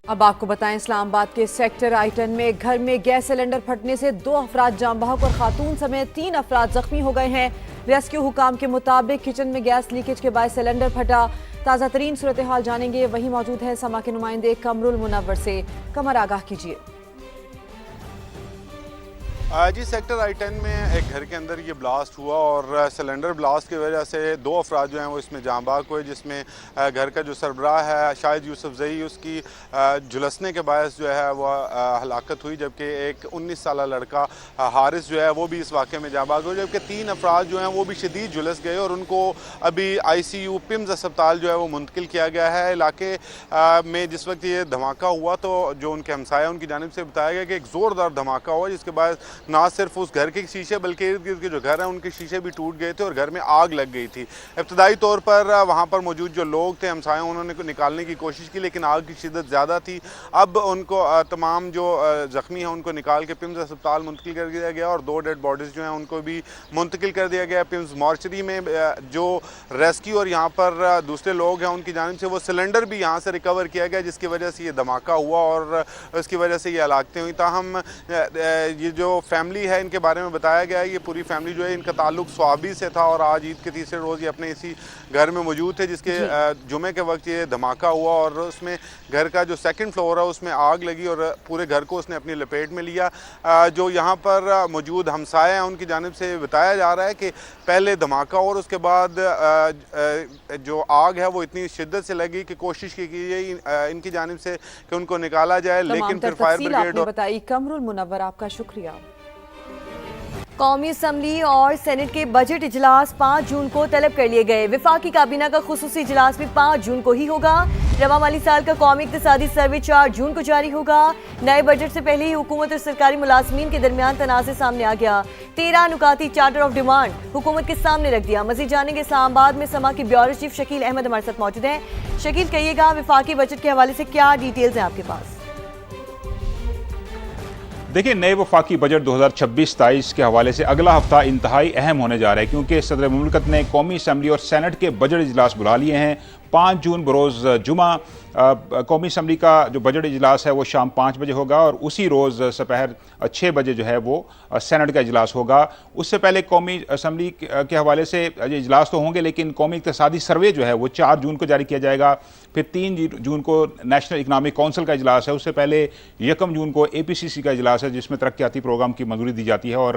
اب آپ کو بتائیں اسلام آباد کے سیکٹر I-10 میں گھر میں گیس سلنڈر پھٹنے سے 2 افراد جاں بحق اور خاتون سمیت 3 افراد زخمی ہو گئے ہیں۔ ریسکیو حکام کے مطابق کچن میں گیس لیکیج کے باعث سلنڈر پھٹا۔ تازہ ترین صورتحال جانیں گے، وہیں موجود ہے سما کے نمائندے قمر المنور سے۔ قمر، آگاہ کیجیے۔ جی، سیکٹر I-10 میں ایک گھر کے اندر یہ بلاسٹ ہوا اور سلنڈر بلاسٹ کی وجہ سے 2 افراد جو ہیں وہ اس میں جاں بحق ہوئے، جس میں گھر کا جو سربراہ ہے شاہد یوسف زئی، اس کی جھلسنے کے باعث جو ہے وہ ہلاکت ہوئی، جبکہ ایک 19 سالہ لڑکا حارث جو ہے وہ بھی اس واقعے میں جاں بحق ہوئے، جبکہ 3 افراد جو ہیں وہ بھی شدید جھلس گئے اور ان کو ابھی ICU پمز اسپتال جو ہے وہ منتقل کیا گیا ہے۔ علاقے میں جس وقت یہ دھماکہ ہوا تو جو ان کے ہمسایہ ان کی جانب سے بتایا گیا کہ ایک زوردار دھماکہ ہوا، جس کے باعث نہ صرف اس گھر کے شیشے بلکہ ارد گرد کے جو گھر ہیں ان کے شیشے بھی ٹوٹ گئے تھے اور گھر میں آگ لگ گئی تھی۔ ابتدائی طور پر وہاں پر موجود جو لوگ تھے ہمسایوں، انہوں نے نکالنے کی کوشش کی، لیکن آگ کی شدت زیادہ تھی۔ اب ان کو تمام جو زخمی ہیں ان کو نکال کے پمز اسپتال منتقل کر دیا گیا اور 2 ڈیڈ باڈیز جو ہیں ان کو بھی منتقل کر دیا گیا پمز مارچری میں۔ جو ریسکیو اور یہاں پر دوسرے لوگ ہیں ان کی جانب سے وہ سلنڈر بھی یہاں سے ریکور کیا گیا، جس کی وجہ سے یہ دھماکہ ہوا اور اس کی وجہ سے یہ ہلاکتیں ہوئی۔ تاہم یہ جو فیملی ہے ان کے بارے میں بتایا گیا ہے، یہ پوری فیملی جو ہے ان کا تعلق سوابی سے تھا اور آج عید کے تیسرے روز یہ اپنے اسی گھر میں موجود تھے، جس کے جمعے کے وقت یہ دھماکہ ہوا اور اس میں گھر کا جو 2nd فلور ہے اس میں آگ لگی اور پورے گھر کو اس نے اپنی لپیٹ میں لیا۔ جو یہاں پر موجود ہمسائے ہیں ان کی جانب سے بتایا جا رہا ہے کہ پہلے دھماکہ اور اس کے بعد جو آگ ہے وہ اتنی شدت سے لگی کہ کوشش کی گئی ان کی جانب سے کہ ان کو نکالا جائے، لیکن پھر فائر بریگیڈ بتائی۔ قمر المنور، آپ کا شکریہ۔ قومی اسمبلی اور سینٹ کے بجٹ اجلاس 5 جون کو طلب کر لیے گئے۔ وفاقی کابینہ کا خصوصی اجلاس بھی 5 جون کو ہی ہوگا۔ رواں مالی سال کا قومی اقتصادی سروے 4 جون کو جاری ہوگا۔ نئے بجٹ سے پہلے ہی حکومت اور سرکاری ملازمین کے درمیان تنازع سامنے آ گیا۔ 13 نکاتی چارٹر آف ڈیمانڈ حکومت کے سامنے رکھ دیا۔ مزید جانیں گے، اسلام آباد میں سما کی بیورو چیف شکیل احمد ہمارے ساتھ موجود ہیں۔ شکیل، کہیے گا وفاقی بجٹ کے حوالے سے کیا ڈیٹیلز ہیں آپ کے پاس؟ دیکھیں، نئے وفاقی بجٹ 2026-27 کے حوالے سے اگلا ہفتہ انتہائی اہم ہونے جا رہا ہے، کیونکہ صدر مملکت نے قومی اسمبلی اور سینٹ کے بجٹ اجلاس بلا لیے ہیں۔ 5 جون بروز جمعہ قومی اسمبلی کا جو بجٹ اجلاس ہے وہ شام 5 بجے ہوگا اور اسی روز سپہر 6 بجے جو ہے وہ سینٹ کا اجلاس ہوگا۔ اس سے پہلے قومی اسمبلی کے حوالے سے اجلاس تو ہوں گے، لیکن قومی اقتصادی سروے جو ہے وہ 4 جون کو جاری کیا جائے گا۔ پھر 3 جون کو نیشنل اکنامک کونسل کا اجلاس ہے۔ اس سے پہلے 1 جون کو APCC کا اجلاس ہے، جس میں ترقیاتی پروگرام کی منظوری دی جاتی ہے اور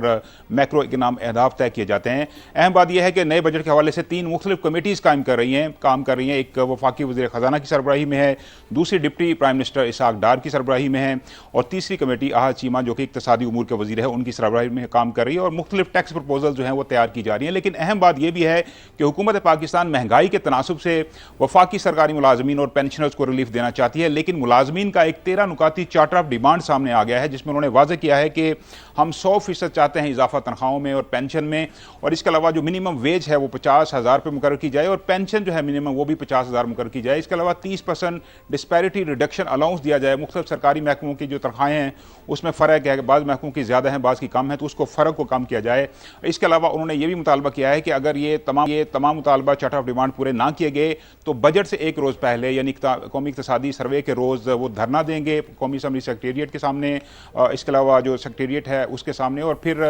میکرو اکنامک اہداف طے کیے جاتے ہیں۔ اہم بات یہ ہے کہ نئے بجٹ کے حوالے سے 3 مختلف کمیٹیز کام کر رہی ہیں۔ ایک وفاقی وزیر خزانہ کی سربراہی میں ہے، دوسری deputy prime minister Ishaq Dar کی سربراہی میں ہے اور تیسری کمیٹی احد چیمہ جو کہ اقتصادی امور کے وزیر ہے ان کی سربراہی میں کام کر رہی ہے اور مختلف ٹیکس پرپوزل جو ہیں وہ تیار کی جا رہی ہیں۔ لیکن اہم بات یہ بھی ہے کہ حکومت پاکستان مہنگائی کے تناسب سے وفاقی سرکاری ملازمین اور پینشنرز کو ریلیف دینا چاہتی ہے، لیکن ملازمین کا ایک 13 نکاتی چارٹر آف ڈیمانڈ سامنے آ گیا ہے، جس میں انہوں نے واضح کیا ہے کہ ہم 100% چاہتے ہیں اضافہ تنخواہوں میں اور پینشن میں، اور اس کے علاوہ جو منیمم ویج ہے وہ 50,000 پہ مقرر کی جائے اور پینشن جو ہے منیمم وہ بھی 50,000 مقرر کی جائے۔ اس کے علاوہ 30% ڈسپیرٹی ریڈکشن الاؤنس دیا جائے۔ مختلف سرکاری محکموں کی جو تنخواہیں ہیں اس میں فرق ہے، بعض محکموں کی زیادہ ہیں بعض کی کم ہے، تو اس کو فرق کو کم کیا جائے۔ اس کے علاوہ انہوں نے یہ بھی مطالبہ کیا ہے کہ اگر یہ تمام مطالبہ چارٹر آف ڈیمانڈ پورے نہ کیے گئے تو بجٹ سے 1 روز پہلے یعنی قومی اقتصادی سروے کے روز وہ دھرنا دیں گے قومی اسمبلی سیکریٹریٹ کے سامنے، اس کے علاوہ جو سیکریٹریٹ ہے اس کے سامنے، اور پھر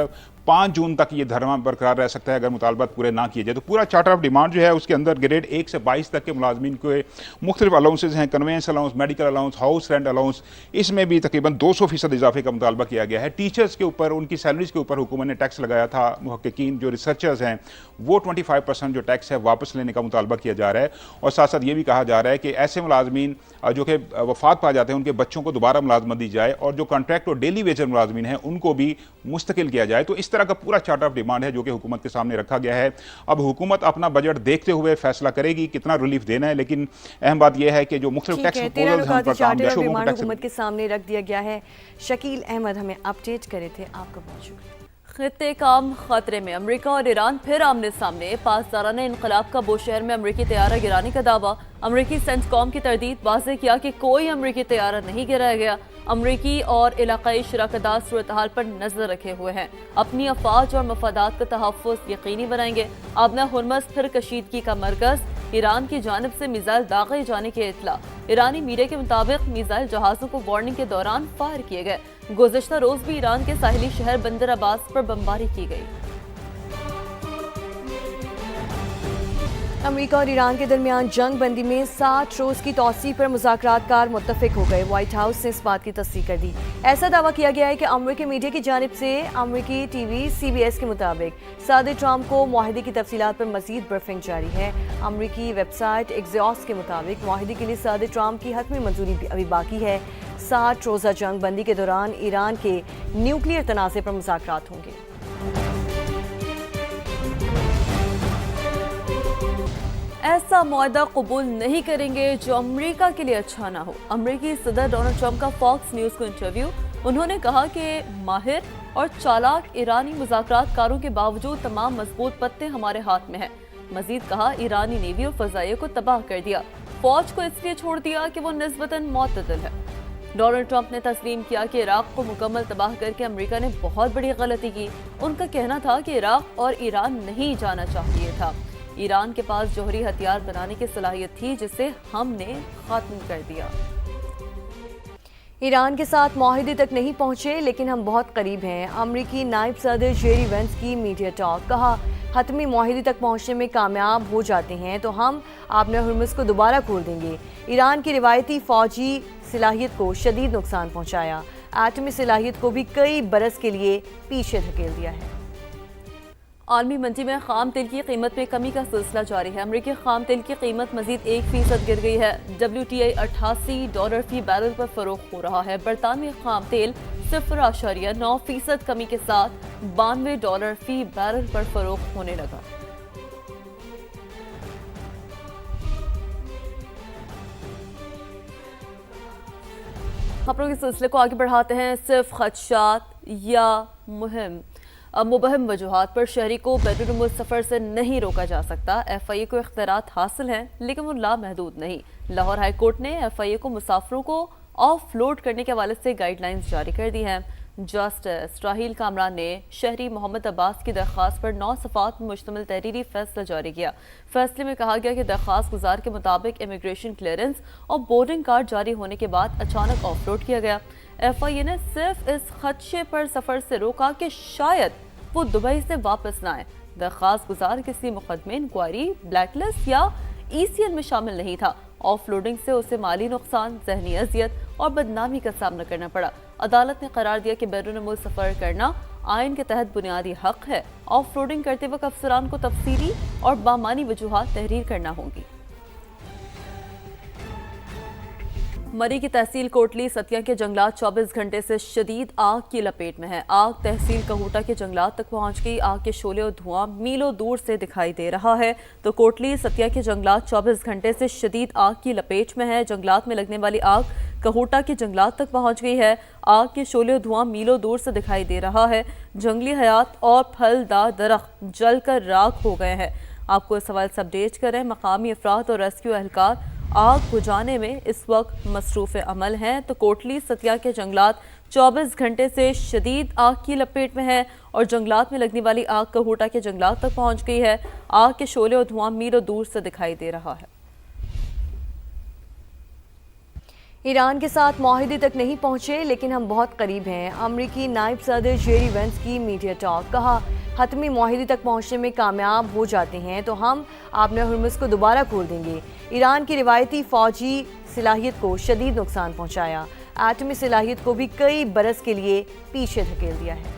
5 جون تک یہ دھرنا برقرار رہ سکتا ہے اگر مطالبات پورے نہ کیے جائے۔ تو پورا چارٹر آف ڈیمانڈ جو ہے اس کے اندر گریڈ 1 سے 22 تک کے ملازمین کو مختلف الاؤنسز ہیں، conveyance allowance, medical allowance, house rent allowance, اس میں بھی تقریباً 200% اضافے کا مطالبہ کیا گیا ہے۔ ٹیچرز کے اوپر ان کی سیلریز کے اوپر حکومت نے ٹیکس لگایا تھا، محققین جو ریسرچرز ہیں وہ 25% جو ٹیکس ہے واپس لینے کا مطالبہ کیا جا رہا ہے، اور ساتھ ساتھ یہ بھی کہا جا رہا ہے کہ ایسے ملازمین جو کہ وفات پا جاتے ہیں ان کے بچوں کو دوبارہ ملازمت دی جائے اور جو کانٹریکٹ اور ڈیلی ویجر ملازمین ہیں ان کو بھی مستقل کیا جائے۔ تو اس طرح کا پورا چارٹر آف ڈیمانڈ ہے جو کہ حکومت کے سامنے رکھا گیا ہے۔ اب حکومت اپنا بجٹ دیکھتے ہوئے فیصلہ کرے گی کتنا ریلیف دینا ہے، لیکن اہم بات یہ ہے کہ جو مختلف ٹیکس پرپوزلز ہیں ان پر کام حکومت کے سامنے رکھ دیا گیا ہے۔ شکیل احمد ہمیں اپڈیٹ کرے تھے، آپ کا بہت شکریہ۔ خطے کام خطرے میں، امریکہ اور ایران پھر آمنے سامنے۔ پاسدارانہ انقلاب کا بوشہر میں امریکی طیارہ گرانے کا دعویٰ۔ امریکی سینٹ کام کی تردید، واضح کیا کہ کوئی امریکی طیارہ نہیں گرایا گیا۔ امریکی اور علاقائی شراکتدار صورتحال پر نظر رکھے ہوئے ہیں، اپنی افواج اور مفادات کا تحفظ یقینی بنائیں گے۔ آبنہ ہرمز پھر کشیدگی کا مرکز، ईरान की जानिब से मिसाइल दागे जाने की इत्तला। ईरानी मीडिया के मुताबिक मिसाइल जहाज़ों को वार्निंग के दौरान फायर किए गए। गुज़श्ता रोज भी ईरान के साहिली शहर बंदर अब्बास पर बमबारी की गई। अमेरिका और ईरान के दरमियान जंग बंदी में 60 रोज की तौसी पर मुज़ाकरातकार मुत्तफिक हो गए। व्हाइट हाउस ने इस बात की तस्दीक कर दी। ऐसा दावा किया गया है कि अमेरिकी मीडिया की जानिब से अमेरिकी टीवी CBS के मुताबिक सदर ट्रंप को मुआहदे की तफसीलात पर मजीद ब्रीफिंग जारी है। अमेरिकी वेबसाइट एक्सियोस के मुताबिक मुआहदे के लिए सदर ट्रंप की हतमी मंजूरी अभी बाकी है। 60 रोज़ा जंग बंदी के दौरान ईरान के न्यूक्लियर तनाज़े पर मुज़ाकरात होंगे। ऐसा मुआहदा कबूल नहीं करेंगे जो अमेरिका के लिए अच्छा ना हो। अमेरिकी सदर डोनाल्ड ट्रंप का फॉक्स न्यूज़ को इंटरव्यू। उन्होंने कहा कि माहिर और चालाक ईरानी मुज़ाकरातकारों के बावजूद तमाम मजबूत पत्ते हमारे हाथ में हैं। मजीद कहा, ईरानी नेवी और फ़ज़ाइया को तबाह कर दिया, फौज को इसलिए छोड़ दिया कि वो निस्बतन मुतदल है। डोनाल्ड ट्रंप ने तस्लीम किया कि इराक को मुकम्मल तबाह करके अमेरिका ने बहुत बड़ी गलती की। उनका कहना था कि इराक और ईरान नहीं जाना चाहिए था। ईरान के पास जौहरी हथियार बनाने की सलाहियत थी जिसे हमने खत्म कर दिया। ईरान के साथ मुआहदे तक नहीं पहुंचे लेकिन हम बहुत करीब हैं। अमेरिकी नायब सदर जेरी वेंस की मीडिया टॉक। कहा, हतमी मुआहदे तक पहुंचने में कामयाब हो जाते हैं तो हम आपने हुर्मुज़ को दोबारा खोल देंगे। ईरान की रिवायती फौजी सलाहियत को शदीद नुकसान पहुंचाया। एटमी सलाहियत को भी कई बरस के लिए पीछे धकेल दिया है। आलमी मंडी में खाम तेल की कीमत में कमी का सिलसिला जारी है। अमेरिकी खाम तेल की कीमत मजीद 1% गिर गई है। WTI $88 फी बैरल पर फरोख्त हो रहा है। बरतानवी खाम तेल 0.9% कमी के साथ $92 फी बैरल पर फरोख्त होने लगा। खबरों के सिलसिले को आगे बढ़ाते हैं। सिर्फ खदशात या मुबहम वजूहात पर शहरी को बैरून सफ़र से नहीं रोका जा सकता। FIA को इख्तियारात हासिल हैं लेकिन वो लामहदूद नहीं। लाहौर हाई कोर्ट ने FIA को मुसाफिरों को ऑफ लोड करने के हवाले से गाइडलाइंस जारी कर दी हैं। जस्टिस राहील कामरान ने शहरी मोहम्मद अब्बास की दरख्वास्त पर 9 सफ़ात में मुश्तमिल तहरीरी फैसला जारी किया। फैसले में कहा गया कि दरख्वास्त गुजार के मुताबिक इमिग्रेशन क्लियरेंस और बोर्डिंग कार्ड जारी होने के बाद अचानक ऑफ लोड किया गया। FIA ने सिर्फ इस खदशे पर सफ़र से रोका कि शायद वो दुबई से वापस ना आए। दरख्वास्त गुजार किसी मुकदमे, इंक्वायरी, ब्लैकलिस्ट या ECN में शामिल नहीं था। ऑफ लोडिंग से उसे माली नुकसान, जहनी अजियत और बदनामी का सामना करना पड़ा। अदालत ने करार दिया कि बैरून मुल्क सफ़र करना आइन के तहत बुनियादी हक है। ऑफ लोडिंग करते वक्त अफसरान को तफसीली और बामानी वजूहात तहरीर करना होंगी। मरी की तहसील कोटली सतिया के जंगलात 24 घंटे से शदीद आग की लपेट में है। आग तहसील कहूटा के जंगलात तक पहुंच गई। आग के शोले और धुआं मीलों दूर से दिखाई दे रहा है। तो कोटली सतिया के जंगलात 24 घंटे से शदीद आग की लपेट में है। जंगलात में लगने वाली आग कहूटा के जंगलात तक पहुंच गई है। आग के शोले और धुआं मीलों दूर से दिखाई दे रहा है। जंगली हयात और फलदार दरख्त जलकर राख हो गए हैं। आपको इस हवाले से अपडेट करें। मकामी अफराद और रेस्क्यू एहलकार आग बुझाने में इस वक्त मसरूफ़ अमल हैं। तो कोटली सतिया के जंगलात 24 घंटे से शदीद आग की लपेट में है और जंगलात में लगने वाली आग कहूटा के जंगलात तक पहुंच गई है। आग के शोले और धुआं मीलों दूर से दिखाई दे रहा है। ईरान के साथ मुआहदे तक नहीं पहुंचे लेकिन हम बहुत करीब हैं। अमेरिकी नायब सदर जेरी वेंस की मीडिया टॉक। कहा, हतमी मुआहदे तक पहुंचने में कामयाब हो जाते हैं तो हम आपने हुर्मुज़ को दोबारा खोल देंगे। ईरान की रिवायती फौजी सलाहियत को शदीद नुकसान पहुंचाया। एटमी सलाहियत को भी कई बरस के लिए पीछे धकेल दिया है।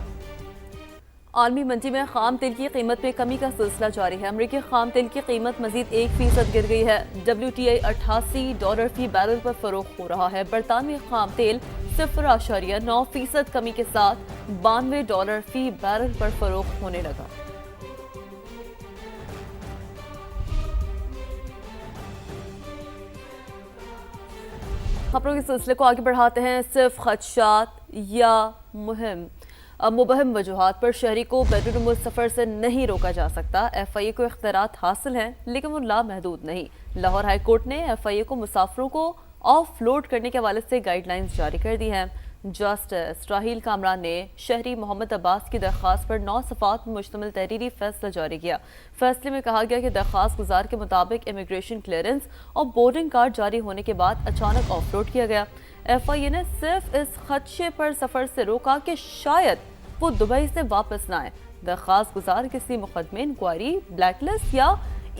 आलमी मंडी में खाम तेल की कीमत में कमी का सिलसिला जारी है। अमेरिकी खाम तेल की कीमत मजीद 1% गिर गई है। WTI $88 फी बैरल पर फरोख्त हो रहा है। बरतानवी खाम तेल 0.9% कमी के साथ $92 फी बैरल पर फरोख्त होने लगा। खबरों के सिलसिले को आगे बढ़ाते हैं। सिर्फ खदशात या मुबहम वजूहात पर शहरी को बैरून मुल्क सफ़र से नहीं रोका जा सकता। FIA को इख्तियारात हासिल हैं लेकिन वो लामहदूद नहीं। लाहौर हाई कोर्ट ने FIA को मुसाफिरों को ऑफ लोड करने के हवाले से गाइडलाइंस जारी कर दी हैं। जस्टिस राहील कामरान ने शहरी मोहम्मद अब्बास की दरख्वास्त पर 9 सफ़ात में मुश्तमिल तहरीरी फैसला जारी किया। फैसले में कहा गया कि दरख्वास्त गुजार के मुताबिक इमिग्रेशन क्लियरेंस और बोर्डिंग कार्ड जारी होने के बाद अचानक ऑफ रोड किया गया। FIA ने सिर्फ इस खदशे पर सफ़र से रोका कि शायद वो दुबई से वापस न आए। दरख्वास्त गुजार किसी मुकदमे, इंक्वायरी, ब्लैकलिस्ट या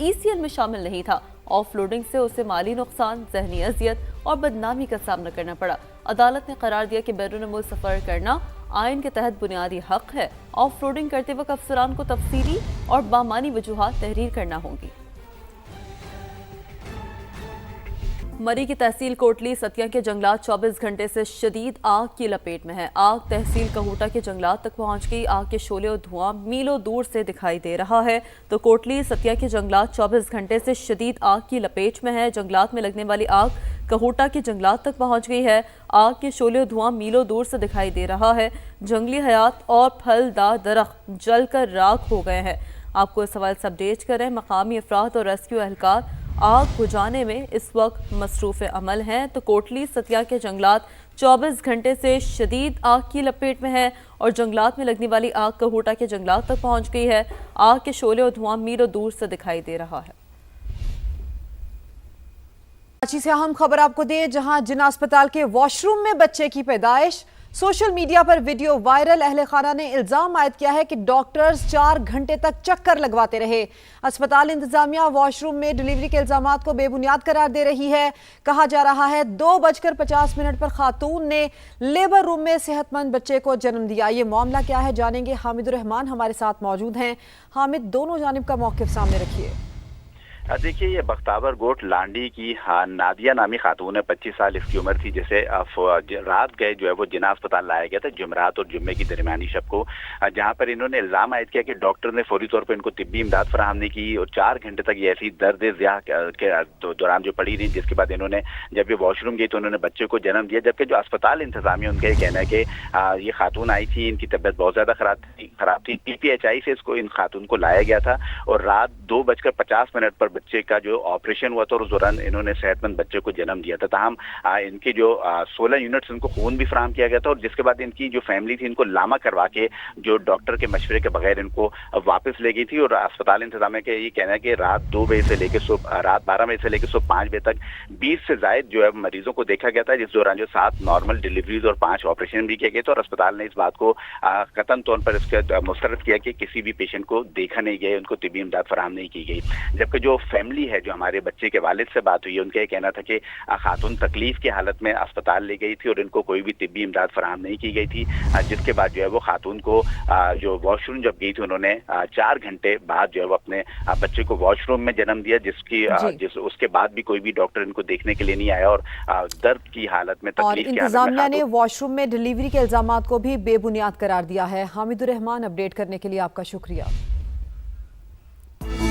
ECL में शामिल नहीं था। ऑफ लोडिंग से उसे माली नुकसान, जहनी अजियत और बदनामी का सामना करना पड़ा। अदालत ने करार दिया कि बैरून मुल्क सफ़र करना आइन के तहत बुनियादी हक है। ऑफ लोडिंग करते वक्त अफसरान को तफसीली और बामानी वजूहात तहरीर करना होंगी। मरी की तहसील कोटली सतिया के जंगलात 24 घंटे से शदीद आग की लपेट में है। आग तहसील कहूटा के जंगलात तक पहुंच गई। आग के शोले और धुआं मीलों दूर से दिखाई दे रहा है। तो कोटली सतिया के जंगलात 24 घंटे से शदीद आग की लपेट में है। जंगलात में लगने वाली आग कहूटा के जंगलात तक पहुंच गई है। आग के शोले और धुआं मीलों दूर से दिखाई दे रहा है। जंगली हयात और फलदार दरख्त जलकर राख हो गए हैं। आपको इस हवाले से अपडेट करें। मकामी अफराद और रेस्क्यू एहलकार आग बुझाने में इस वक्त मसरूफ़ अमल हैं। तो कोटली सतिया के जंगलात 24 घंटे से शदीद आग की लपेट में है और जंगलात में लगने वाली आग कहूटा के जंगलात तक पहुंच गई है। आग के शोले और धुआं मीलों दूर से दिखाई दे रहा है। कराची से अहम खबर आपको दें, जहां जिना अस्पताल के वॉशरूम में बच्चे की पैदाइश। सोशल मीडिया पर वीडियो वायरल। अहले खाना ने इल्जाम आयद किया है कि डॉक्टर्स 4 घंटे तक चक्कर लगवाते रहे। अस्पताल इंतजामिया वॉशरूम में डिलीवरी के इल्जामात को बेबुनियाद करार दे रही है। कहा जा रहा है 2:50 पर खातून ने लेबर रूम में सेहतमंद बच्चे को जन्म दिया। ये मामला क्या है जानेंगे। हामिदुर रहमान हमारे साथ मौजूद हैं। हामिद, दोनों जानिब का मौक़िफ़ सामने रखिए। देखिए, ये बख्तावर गोट लांडी की नादिया नामी खातून है, 25 साल इसकी उम्र थी, जिसे रात गए जो है वो जिना अस्पताल लाया गया था जुमरात और जुम्मे की दरमियानी शब को, जहां पर इन्होंने इल्जाम आयद किया कि डॉक्टर ने फौरी तौर पर इनको तिब्बी इमदाद फराहम नहीं की और 4 घंटे तक ये ऐसी दर्द ज़िया के दौरान जो पड़ी रही, जिसके बाद इन्होंने जब ये वॉशरूम गई तो उन्होंने बच्चे को जन्म दिया। जबकि जो अस्पताल इंतजामिया उनका ये कहना है कि ये खातून आई थी, इनकी तबीयत बहुत ज़्यादा खराब थी। PPHI से इसको इन खातून को लाया गया था और रात 2:50 पर बच्चे का जो ऑपरेशन हुआ था और उस दौरान इन्होंने सेहतमंद बच्चे को जन्म दिया था। ताहम इनकी जो 16 यूनिट्स इनको खून भी फराहम किया गया था और जिसके बाद इनकी जो फैमिली थी इनको लामा करवा के जो डॉक्टर के मशवरे के बगैर इनको वापस ले गई थी। और अस्पताल इंतजामिया का ये कहना है कि रात 2 बजे से लेकर रात 12 बजे से लेकर सुबह 5 बजे तक 20 से ज्यादा जो है मरीजों को देखा गया था, जिस दौरान जो 7 नॉर्मल डिलीवरीज और 5 ऑपरेशन भी किए गए थे। और अस्पताल ने इस बात को कतन तौर पर इसके मुस्तरद किया कि किसी भी पेशेंट को देखा नहीं गया, उनको तिब्बी इमदाद फराहम नहीं की गई। जबकि जो फैमिली है, जो हमारे बच्चे के वालिद से बात हुई है, उनका ये कहना था कि खातून तकलीफ की हालत में अस्पताल ले गई थी और इनको कोई भी तिब्बी इमदाद फराहम नहीं की गई थी। जिसके बाद जो है वो खातून को जो वॉशरूम जब गई थी उन्होंने 4 घंटे बाद जो है वो अपने बच्चे को वॉशरूम में जन्म दिया, उसके बाद भी कोई भी डॉक्टर इनको देखने के लिए नहीं आया और दर्द की हालत में और इंतजामिया ने वॉशरूम में डिलीवरी के इल्जामात को भी बेबुनियाद करार दिया है। हामिदुर रहमान, अपडेट करने के लिए आपका शुक्रिया।